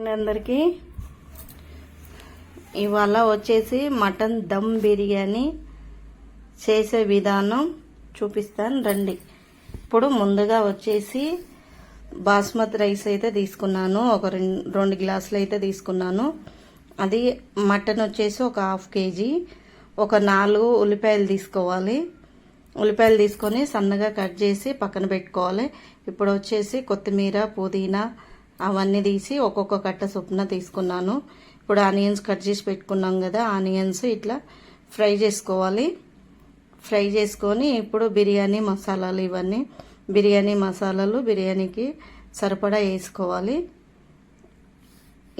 అందరికీ ఇవాళ వచ్చేసి మటన్ దమ్ బిర్యానీ చేసే విధానం చూపిస్తాను రండి. ఇప్పుడు ముందుగా వచ్చేసి బాస్మతి రైస్ అయితే తీసుకున్నాను, ఒక 2 గ్లాసులు అయితే తీసుకున్నాను. అది మటన్ వచ్చేసి ఒక 1/2 kg. ఒక 4 ఉల్లిపాయలు తీసుకోవాలి. ఉల్లిపాయలు తీసుకొని సన్నగా కట్ చేసి పక్కన పెట్టుకోవాలి. ఇప్పుడు వచ్చేసి కొత్తిమీర, పుదీనా అవన్నీ తీసి ఒక్కొక్క కట్ట చొప్పున తీసుకున్నాను. ఇప్పుడు ఆనియన్స్ కట్ చేసి పెట్టుకున్నాం కదా, ఆనియన్స్ ఇట్లా ఫ్రై చేసుకోవాలి. ఫ్రై చేసుకొని ఇప్పుడు బిర్యానీ మసాలాలు, ఇవన్నీ బిర్యానీ మసాలాలు బిర్యానీకి సరిపడా వేసుకోవాలి.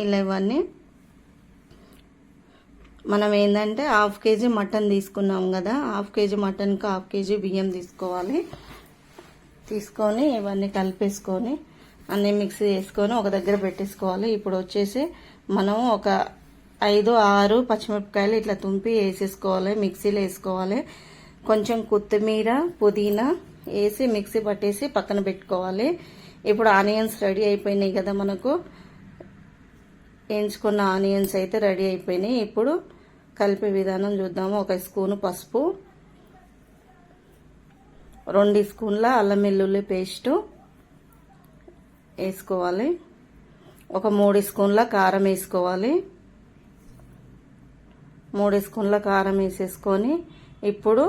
ఇలా ఇవన్నీ మనం ఏంటంటే 1/2 kg మటన్ తీసుకున్నాం కదా, 1/2 kg మటన్కి 1/2 kg బియ్యం తీసుకోవాలి. తీసుకొని ఇవన్నీ కలిపేసుకొని అన్నీ మిక్సీ చేసుకొని ఒక దగ్గర పెట్టేసుకోవాలి. ఇప్పుడు వచ్చేసి మనం ఒక 5-6 పచ్చిమిరపకాయలు ఇట్లా తుంపి వేసేసుకోవాలి, మిక్సీలో వేసుకోవాలి. కొంచెం కొత్తిమీర, పుదీనా వేసి మిక్సీ పట్టేసి పక్కన పెట్టుకోవాలి. ఇప్పుడు ఆనియన్స్ రెడీ అయిపోయినాయి కదా, మనకు వేయించుకున్న ఆనియన్స్ అయితే రెడీ అయిపోయినాయి. ఇప్పుడు కలిపే విధానం చూద్దాము. 1 స్పూను పసుపు, 2 స్పూన్ల అల్లం వెల్లుల్లి పేస్టు వేసుకోవాలి. ఒక 3 స్పూన్ల కారం వేసుకోవాలి. 3 స్పూన్ల కారం వేసేసుకొని ఇప్పుడు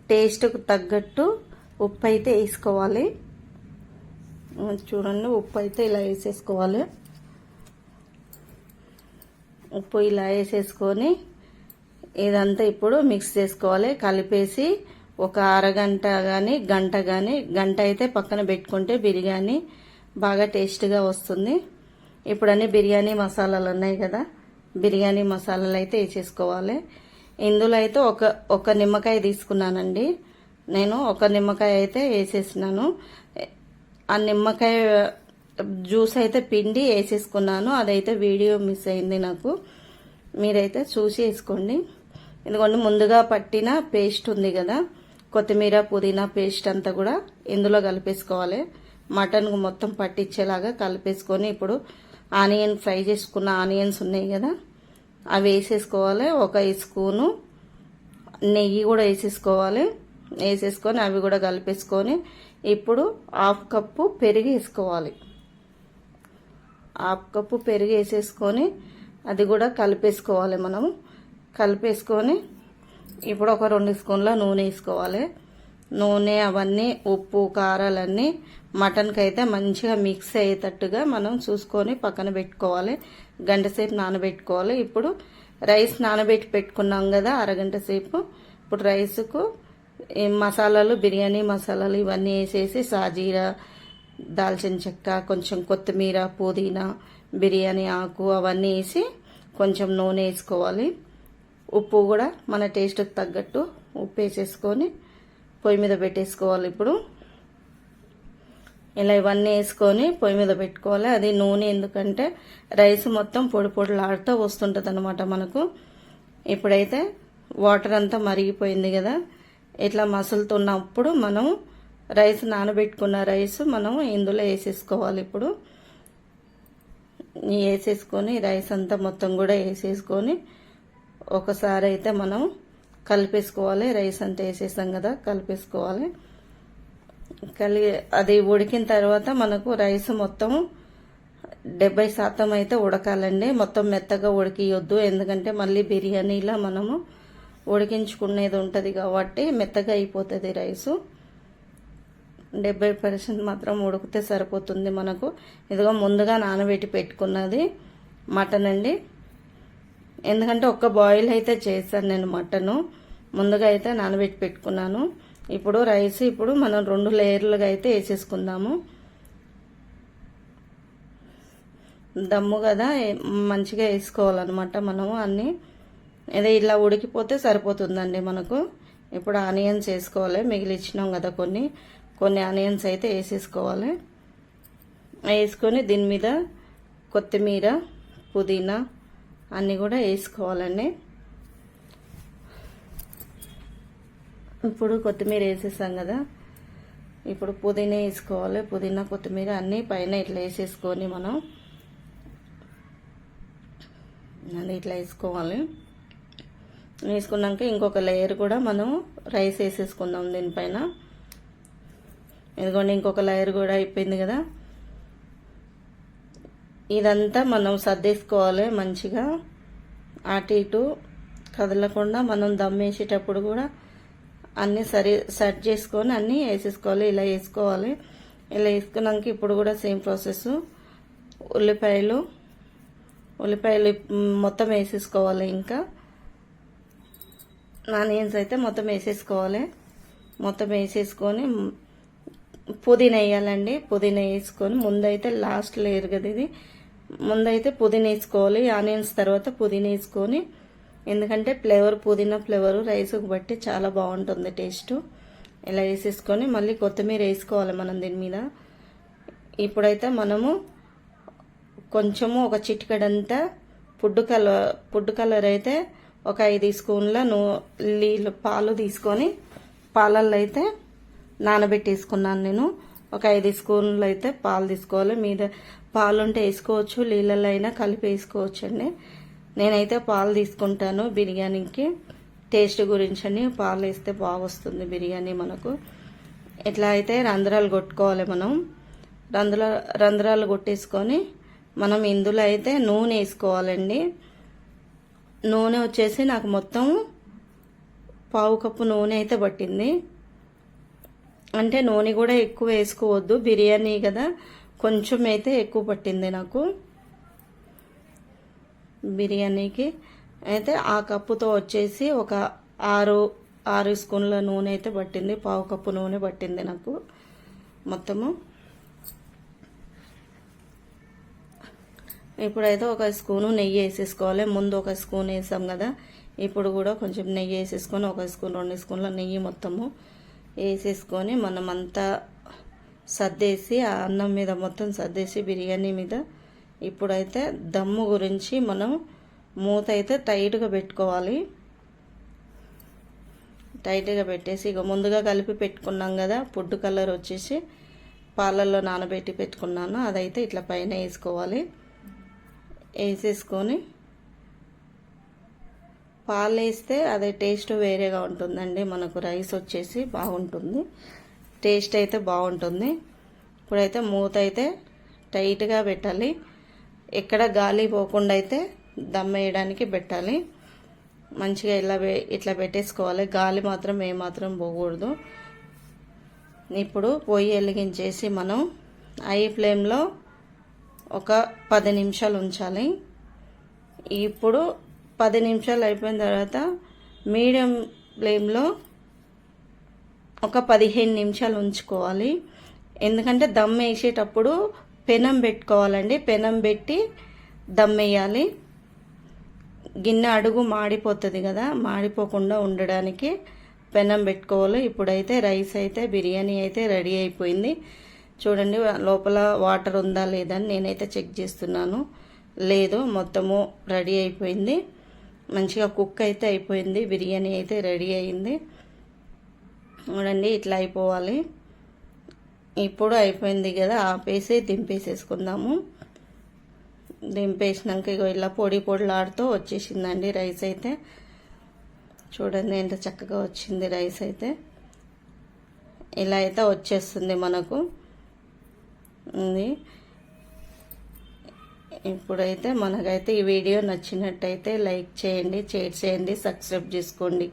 టేస్ట్కు తగ్గట్టు ఉప్పు అయితే వేసుకోవాలి. చూడండి, ఉప్పు అయితే ఇలా వేసేసుకోవాలి. ఉప్పు ఇలా వేసేసుకొని ఇదంతా ఇప్పుడు మిక్స్ చేసుకోవాలి. కలిపేసి ఒక అరగంట కానీ గంట అయితే పక్కన పెట్టుకుంటే బిర్యానీ బాగా టేస్ట్గా వస్తుంది. ఇప్పుడు అన్ని బిర్యానీ మసాలాలు ఉన్నాయి కదా, బిర్యానీ మసాలాలు అయితే వేసేసుకోవాలి. ఇందులో అయితే ఒక నిమ్మకాయ తీసుకున్నానండి నేను. ఒక నిమ్మకాయ అయితే వేసేసినాను. ఆ నిమ్మకాయ జ్యూస్ అయితే పిండి వేసేసుకున్నాను. అదైతే వీడియో మిస్ అయింది నాకు, మీరైతే చూసి వేసుకోండి. ఎందుకంటే ముందుగా పట్టిన పేస్ట్ ఉంది కదా, కొత్తిమీర పుదీనా పేస్ట్ అంతా కూడా ఇందులో కలిపేసుకోవాలి. మటన్కు మొత్తం పట్టించేలాగా కలిపేసుకొని ఇప్పుడు ఆనియన్ ఫ్రై చేసుకున్న ఆనియన్స్ ఉన్నాయి కదా, అవి వేసేసుకోవాలి. 1 స్పూను నెయ్యి కూడా వేసేసుకోవాలి. వేసేసుకొని అవి కూడా కలిపేసుకొని ఇప్పుడు 1/2 కప్పు పెరుగు వేసుకోవాలి. 1/2 కప్పు పెరుగు వేసేసుకొని అది కూడా కలిపేసుకోవాలి. మనం కలిపేసుకొని ఇప్పుడు ఒక 2 స్పూన్ల నూనె వేసుకోవాలి. నూనె అవన్నీ ఉప్పు కారాలన్నీ మటన్కి అయితే మంచిగా మిక్స్ అయ్యేటట్టుగా మనం చూసుకొని పక్కన పెట్టుకోవాలి. గంట సేపు నానబెట్టుకోవాలి. ఇప్పుడు రైస్ నానబెట్టి పెట్టుకున్నాం కదా అరగంట సేపు. ఇప్పుడు రైస్కు మసాలాలు, బిర్యానీ మసాలాలు ఇవన్నీ వేసేసి సాజీరా, దాల్చిన చెక్క, కొంచెం కొత్తిమీర, పుదీనా, బిర్యానీ ఆకు అవన్నీ వేసి కొంచెం నూనె వేసుకోవాలి. ఉప్పు కూడా మన టేస్ట్కి తగ్గట్టు ఉప్పు వేసేసుకొని పొయ్యి మీద పెట్టేసుకోవాలి. ఇప్పుడు ఇలా ఇవన్నీ వేసుకొని పొయ్యి మీద పెట్టుకోవాలి. అది నూనె ఎందుకంటే రైస్ మొత్తం పొడి పొడిలాడుతూ వస్తుంటుంది అనమాట మనకు. ఇప్పుడైతే వాటర్ అంతా మరిగిపోయింది కదా, ఇట్లా మసులుతున్నప్పుడు మనం రైస్ నానబెట్టుకున్న రైస్ మనం ఇందులో వేసేసుకోవాలి. ఇప్పుడు వేసేసుకొని రైస్ అంతా మొత్తం కూడా వేసేసుకొని ఒకసారి అయితే మనం కలిపేసుకోవాలి. రైస్ అంతా వేసేసాం కదా, కలిపేసుకోవాలి. అది ఉడికిన తర్వాత మనకు రైస్ మొత్తం 70% అయితే ఉడకాలండి. మొత్తం మెత్తగా ఉడికియొద్దు, ఎందుకంటే మళ్ళీ బిర్యానీలో మనము ఉడికించుకునేది ఉంటుంది కాబట్టి మెత్తగా అయిపోతుంది రైసు. 70% మాత్రం ఉడికితే సరిపోతుంది మనకు. ఇదిగో ముందుగా నానబెట్టి పెట్టుకున్నది మటన్ అండి. ఎందుకంటే ఒక్క బాయిల్ అయితే చేశాను నేను మటను, ముందుగా అయితే నానబెట్టి పెట్టుకున్నాను. ఇప్పుడు రైస్ ఇప్పుడు మనం 2 లేయర్లుగా అయితే వేసేసుకుందాము. దమ్ము కదా, మంచిగా వేసుకోవాలన్నమాట మనము అన్నీ. అదే ఇలా ఉడికిపోతే సరిపోతుందండి మనకు. ఇప్పుడు ఆనియన్స్ వేసుకోవాలి. మిగిలిచ్చినాం కదా కొన్ని ఆనియన్స్ అయితే వేసేసుకోవాలి. వేసుకొని దీని మీద కొత్తిమీర, పుదీనా అన్నీ కూడా వేసుకోవాలండి. ఇప్పుడు కొత్తిమీర వేసేసాం కదా, ఇప్పుడు పుదీనా వేసుకోవాలి. పుదీనా కొత్తిమీర అన్నీ పైన ఇట్లా వేసేసుకొని మనం అది ఇట్లా వేసుకోవాలి. వేసుకున్నాక ఇంకొక లేయర్ కూడా మనం రైస్ వేసేసుకుందాం దీనిపైన. ఇదిగోండి ఇంకొక లేయర్ కూడా అయిపోయింది కదా. ఇదంతా మనం సర్దేసుకోవాలి మంచిగా, అటు ఇటు కదలకుండా. మనం దమ్ వేసేటప్పుడు కూడా అన్నీ సెట్ చేసుకొని అన్నీ వేసేసుకోవాలి. ఇలా వేసుకోవాలి. ఇలా వేసుకున్నాక ఇప్పుడు కూడా సేమ్ ప్రాసెస్. ఉల్లిపాయలు మొత్తం వేసేసుకోవాలి. ఇంకా ఆనియన్స్ అయితే మొత్తం వేసేసుకోవాలి. మొత్తం వేసేసుకొని పుదీనా వేయాలండి. పుదీనా వేసుకొని ముందైతే లాస్ట్ లేయర్ కదా ఇది, ముందైతే పుదీనా వేసుకోవాలి. ఆనియన్స్ తర్వాత పుదీనా వేసుకొని, ఎందుకంటే పుదీనా ఫ్లేవర్ రైస్కి బట్టి చాలా బాగుంటుంది టేస్ట్. ఇలా వేసేసుకొని మళ్ళీ కొత్తిమీర వేసుకోవాలి మనం దీని మీద. ఇప్పుడైతే మనము కొంచెము ఒక చిటికెడంతా ఫుడ్ కలర్ అయితే ఒక 5 స్పూన్ల పాలు తీసుకొని, పాలల్లో అయితే నానబెట్టేసుకున్నాను నేను. ఒక 5 స్పూన్లు అయితే పాలు తీసుకోవాలి. మీద పాలు ఉంటే వేసుకోవచ్చు, నీళ్ళల్లో అయినా కలిపి వేసుకోవచ్చు అండి. నేనైతే పాలు తీసుకుంటాను బిర్యానీకి టేస్ట్ గురించి అని. పాలు వేస్తే బాగా వస్తుంది బిర్యానీ మనకు. ఇట్లా అయితే రంధ్రాలు కొట్టుకోవాలి మనం. రంధ్రాలు కొట్టేసుకొని మనం ఇందులో అయితే నూనె వేసుకోవాలండి. నూనె వచ్చేసి నాకు మొత్తం 1/2 కప్పు నూనె అయితే పట్టింది. అంటే నూనె కూడా ఎక్కువ వేసుకోవద్దు, బిర్యానీ కదా, కొంచెం అయితే ఎక్కువ పట్టింది నాకు బిర్యానీకి. అయితే ఆ కప్పుతో వచ్చేసి ఒక 6 స్పూన్ల నూనె అయితే పట్టింది. 1/2 కప్పు నూనె పట్టింది నాకు మొత్తము. ఇప్పుడైతే ఒక స్పూను నెయ్యి వేసేసుకోవాలి. ముందు ఒక స్పూన్ వేసాం కదా, ఇప్పుడు కూడా కొంచెం నెయ్యి వేసేసుకొని 1 స్పూన్ 2 స్పూన్ల నెయ్యి మొత్తము వేసేసుకొని మనం అంతా సర్దేసి ఆ అన్నం మీద మొత్తం సర్దేసి బిర్యానీ మీద. ఇప్పుడైతే దమ్ము గురించి మనం మూత అయితే టైట్గా పెట్టుకోవాలి. టైట్గా పెట్టేసి ఇక ముందుగా కలిపి పెట్టుకున్నాం కదా ఫుడ్ కలర్ వచ్చేసి పాలల్లో నానబెట్టి పెట్టుకున్నాను, అదైతే ఇట్లా పైన వేసుకోవాలి. వేసేసుకొని పాలు వేస్తే అదే టేస్ట్ వేరేగా ఉంటుందండి. మనకు రైస్ వచ్చేసి బాగుంటుంది, టేస్ట్ అయితే బాగుంటుంది. ఇప్పుడైతే మూత అయితే టైట్గా పెట్టాలి. ఎక్కడ గాలి పోకుండా అయితే దమ్ వేయడానికి పెట్టాలి. మంచిగా ఇట్లా పెట్టేసుకోవాలి. గాలి మాత్రం ఏమాత్రం పోకూడదు. ఇప్పుడు పొయ్యి వెలిగించేసి మనం హై ఫ్లేమ్లో ఒక 10 నిమిషాలు ఉంచాలి. ఇప్పుడు 10 నిమిషాలు అయిపోయిన తర్వాత మీడియం ఫ్లేమ్లో ఒక 15 నిమిషాలు ఉంచుకోవాలి. ఎందుకంటే దమ్ వేసేటప్పుడు పెనం పెట్టుకోవాలండి. పెనం పెట్టి దమ్ వేయాలి. గిన్నె అడుగు మాడిపోతుంది కదా, మాడిపోకుండా ఉండడానికి పెనం పెట్టుకోవాలి. ఇప్పుడైతే రైస్ అయితే బిర్యానీ అయితే రెడీ అయిపోయింది. చూడండి లోపల వాటర్ ఉందా లేదా అని నేనైతే చెక్ చేస్తున్నాను. లేదు, మొత్తము రెడీ అయిపోయింది. మంచిగా కుక్ అయితే అయిపోయింది. బిర్యానీ అయితే రెడీ అయింది. చూడండి ఇట్లా అయిపోవాలి. ఇప్పుడు అయిపోయింది కదా, ఆపేసి దింపేసేసుకుందాము. దింపేసినాక ఇగో ఇలా పొడిలాడుతూ వచ్చేసిందండి రైస్ అయితే. చూడండి ఎంత చక్కగా వచ్చింది రైస్ అయితే. ఇలా అయితే వచ్చేస్తుంది మనకు. ఇప్పుడైతే మనకైతే ఈ వీడియో నచ్చినట్టయితే లైక్ చేయండి, షేర్ చేయండి, సబ్స్క్రైబ్ చేసుకోండి.